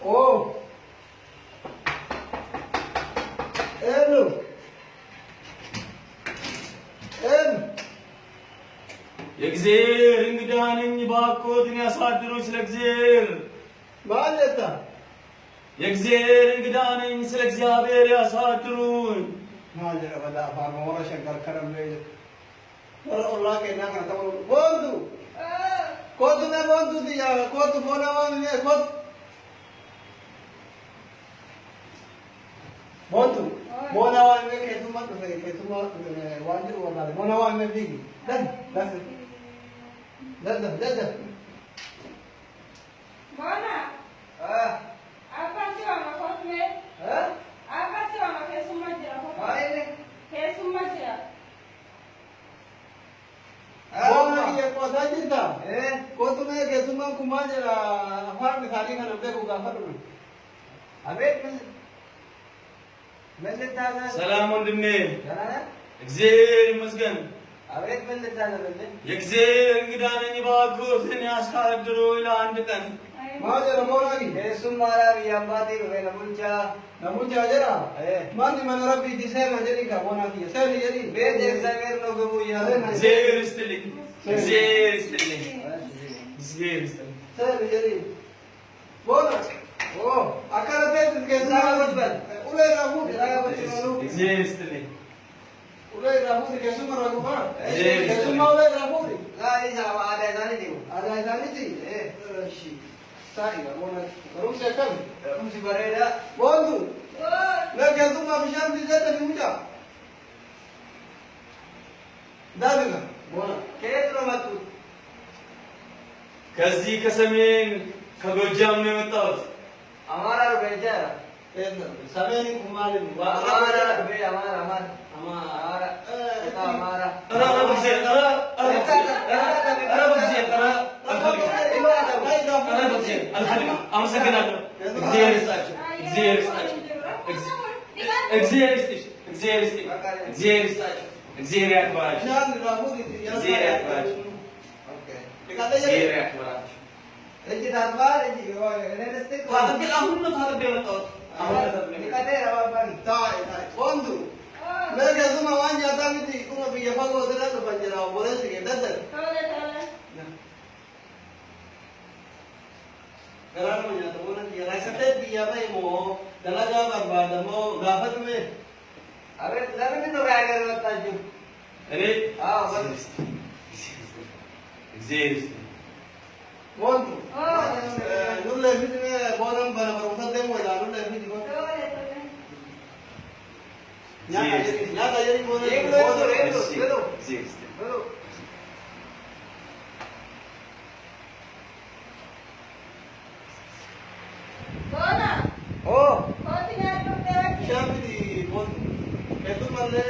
ኦ ኤሉ የእግዚአብሔር እንግዳ ነኝ፣ እባክዎትን ያሳድሩኝ። ስለ እግዚአብሔር ማለት የእግዚአብሔር እንግዳ ነኝ፣ ስለ እግዚአብሔር ያሳድሩኝ። ማጀራ ወዳ አፋን ወራ ሸንከር ከረም ለይ ወራ ኦላ ከና ከታ ቦንዱ ኮቱ ነ ቦንዱ ዲያ ኮቱ ቦናዋን ነ ኮቱ ቦንዱ ቦናዋን ነ ከቱማ ከቱማ ዋንዱ ወላ ቦናዋን ነ ዲጊ ደን ደን ደን ደን Bona. Apa sih mama kau tuh? Apa sih mama kayak semua jera? Kayak semua jera. बोलना कि ये पौधा जितना को तुम्हें के तुम कुमार जरा अफार में खाली का नब्बे को गाफर में अबे मैं लेता है ሰላም ወንድሜ፣ जाना है እግዚአብሔር ይመስገን። अबे मैं लेता है बंदे የእግዚአብሔር እንግዳ ነኝ፣ እባክዎትን ያሳድሩኝ ለአንድ ቀን። मां जरा बोला कि Yesus marah yang mati bukan namunca. नमुजा जरा मान दी मन रब्बी दी से मजरी का बोना की से यदि Beda saya no kamu ya. እግዚአብሔር ይስጥልኝ፣ እግዚአብሔር ይስጥልኝ፣ እግዚአብሔር ይስጥልኝ። से यदि बोला ओ अकरते के सारा बचपन उले रहू जरा बचपन እግዚአብሔር ይስጥልኝ። उले रहू के सुमर रहू हां Yes. के सुमर उले रहू Lah ini sama ada tadi tu. ada जानी थी शी सारी का बोना रूम से कम Mesti berada. बोंदू Oh. मैं क्या तुम अभिशाप दी जाते नहीं मुझा दादेगा बोला Kaya rumah tu. ከዚህ ከሰሜን ከጎጃም ነው የመጣሁት። Amara bejar. समय नहीं घुमा ले Amara be amara amara. हमारा Kita amara. ኧረ በእግዚአብሔር፣ ኧረ በእግዚአብሔር፣ ኧረ አልፈልግም፣ ኧረ በእግዚአብሔር አልፈልግም። አመሰግናለሁ። እግዚአብሔር ይስጣችሁ፣ እግዚአብሔር ይስጣችሁ፣ እግዚአብሔር ይስጥሽ፣ እግዚአብሔር ይስጥሽ፣ እግዚአብሔር ይስጣችሁ፣ እግዚአብሔር ያክብራችሁ፣ शान राहु दी እግዚአብሔር ያክብራችሁ፣ Oke. እግዚአብሔር ያክብራችሁ። Ini darbar ini. Ini nestik. ታጥቤ አሁን ነው ታጥቤ የመጣሁት። አሁን ነው ታጥቤ Ini የመጣሁት። kata apa bang? ताई ताई बोंदू मैं क्या तुम आवाज जाता नहीं थी तुम अभी ये फगो उधर तो पंजरा बोले थे के दर Tole tole. करार में जाता बोला कि ऐसा टे पिया भाई मो दलागा बर्बाद मो गाफत में Abe, tapi ini tu kaya kaya tajuk. እኔ Ah, bagus. እግዚአብሔር ይስጥሽ። Bondu Oh. नुल्ले फिर में बोलम बना पर उठा दे मोला नुल्ले फिर को Tole tole. या ताजरी बोले एक लोग तो እግዚአብሔር Betul, ይስጥሽ። betul. እግዚአብሔር ይስጥሽ። Betul. Bona. Oh, Kau tinggal tu lewat. क्या भी दी बोंदू मैं तुम मल्ले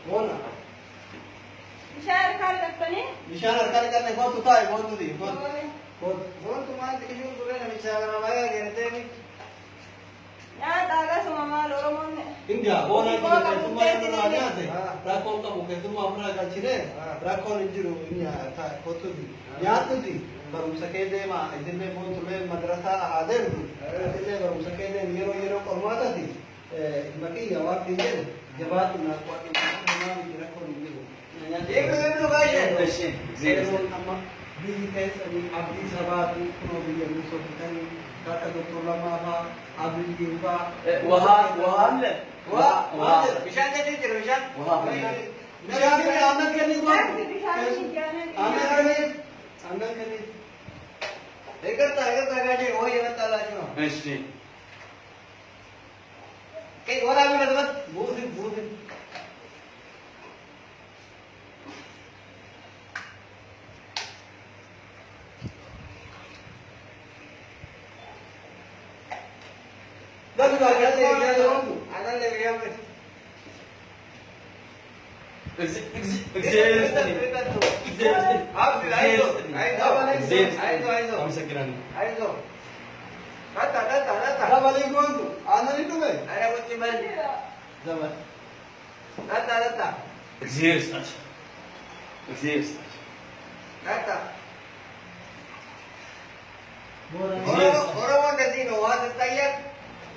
बोला Share kar dekat ni. निशान हरकत करने को तो था बोंदू दी बोंदू Tole. Bondu bon tu mah tikijun tu kan bicara nama ya gente ni. Ya taga semua loro mon. India बोला कि तुम Iko आ जाते हाँ। राखो का मुके तुम अपना गचिरे हाँ। राखो निजरू इंडिया था कोतु दी याद तो दी बरुम सके दे मा इतने बोल तुम्हें मदरसा आदर तू इतने बरुम सके दे येरो येरो करवाता थी मकी जवाब दीजिए जवाब ना को ना राखो निजरू एक लोग itu kaya. እሺ፣ እግዚአብሔር ይስጥሽ። अम्मा दी कैसे अभी अभी सबात को भी हम सो कहीं काका डॉक्टर लमा बा अभी दिवा ውሃ አለ? Wah, ውሃ bisa jadi bisa. Wah. निशान के आनंद के लिए बोल Share ni jangan. आनंद के लिए आनंद के लिए Egerta kaya oh ya kata lah cuma. እሺ፣ Kayak orang ni dapat. बूढ़ दस बार क्या दे Anak lebih yang እግዚአብሔር ይስጥልኝ። እግዚአብሔር ይስጥልኝ። አመሰግናለሁ። Ada balik kau tu, anak itu kan? Zaman. እግዚአብሔር ይስጣችሁ፣ እግዚአብሔር ይስጣችሁ። ኦሮሞ እንደዚህ ነው። ውሃ ስትጠየቅ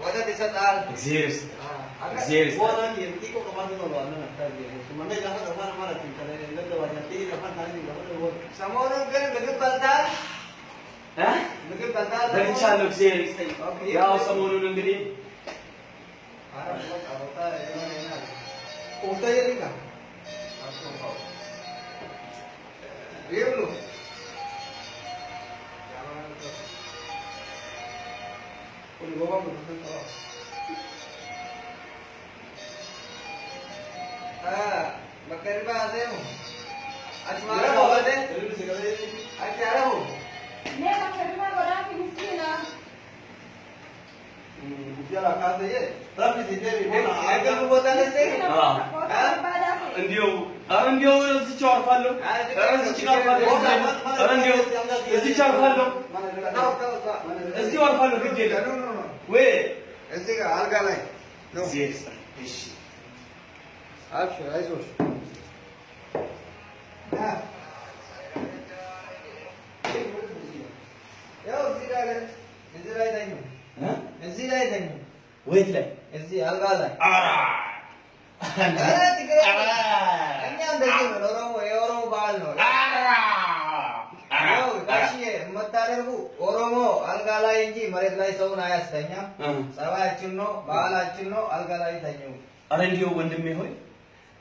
ወተት ይሰጣል። እግዚአብሔር ይስጥ። እግዚአብሔር ይስጥ። Buona che il tipo comando non lo hanno attaccato. Ma lei la fa fare male finta lei non deve andare a fare tanti lavori. ሰሞኑን ግን ምግብ በልተሃል? እ ምግብ በልተሃል? በልቻለሁ። እግዚአብሔር ይስጥ። ያው ሰሞኑን እንግዲህ Usted ya diga. ይብሉ። Con lo vamos a hacer. በከሪባ አዘሙ አስማራ ወደ አቻራሁ Nella ferma guardate vicina. Ya la casa ya. Tapi si debe buona. አገሩ ቦታ ለሰ እንዲሁ እንዲሁ እዚች አርፋለሁ። እዚች አርፋለሁ። እንዲሁ እዚች አርፋለሁ። እዚህ አርፋለሁ። ግድ የለም ወይ እዚህ ጋር አልጋ ላይ ነው። እሺ አብሽር አይዞሽ። ያው እዚህ ላይ ተኙ። እዚህ ላይ ተኙ። ወይት ላይ እዚህ አልጋ ላይ አራ እኛ እንደዚህ ነው። ኦሮሞ የኦሮሞ ባህል ነው። ያው ጋሽዬ የምታደርጉ ኦሮሞ አልጋ ላይ እንጂ መሬት ላይ ሰውን አያስተኛም። ጸባያችን ነው፣ ባህላችን ነው። አልጋ ላይ ተኙ። አረ እንዲሁ ወንድሜ ሆይ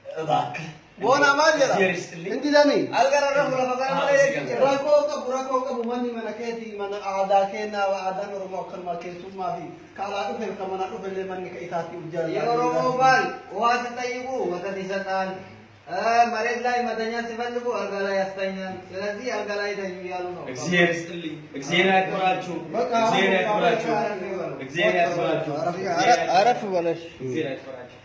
እባክህ Buona maglia. Inti dani. አልጋ ረረፉ ለፈቀረ ማለት Rako ka bumani mana keti mana ada kena ada normal kan ma kesu ma fi kala tu fer kamana tu fer le man ka itati ujjar. የኦሮሞ ባህል ውሃ ሲጠይቁ ወተት ይሰጣል። መሬት ላይ መተኛ ሲፈልጉ አልጋ ላይ ያስተኛል። ስለዚህ አልጋ ላይ ተኙ እያሉ ነው። እግዚአብሔር ይስጥልኝ። እግዚአብሔር ያክብራችሁ። እግዚአብሔር ያክብራችሁ። እግዚአብሔር ያክብራችሁ። አረፍ በለሽ። እግዚአብሔር ያክብራችሁ።